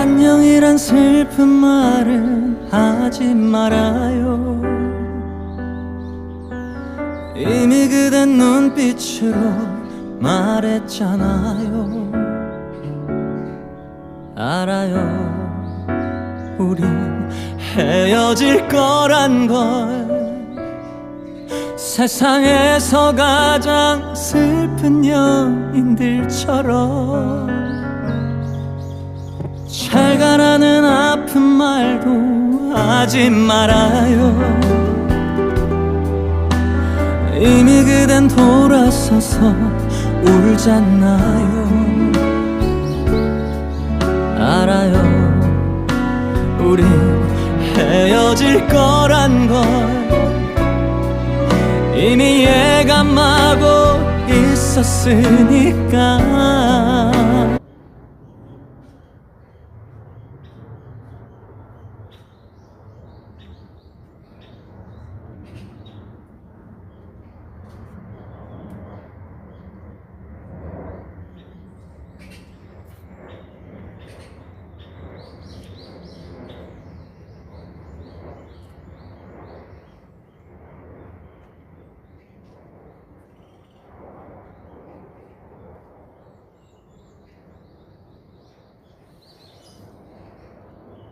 안녕이란 슬픈 말은 하지 말아요. 이미 그댄 눈빛으로 말했잖아요. 알아요, 우린 헤어질 거란 걸. 세상에서 가장 슬픈 연인들처럼 잘 가라는 아픈 말도 하지 말아요. 이미 그댄 돌아서서 울잖아요. 알아요, 우린 헤어질 거란 걸 이미 예감하고 있었으니까.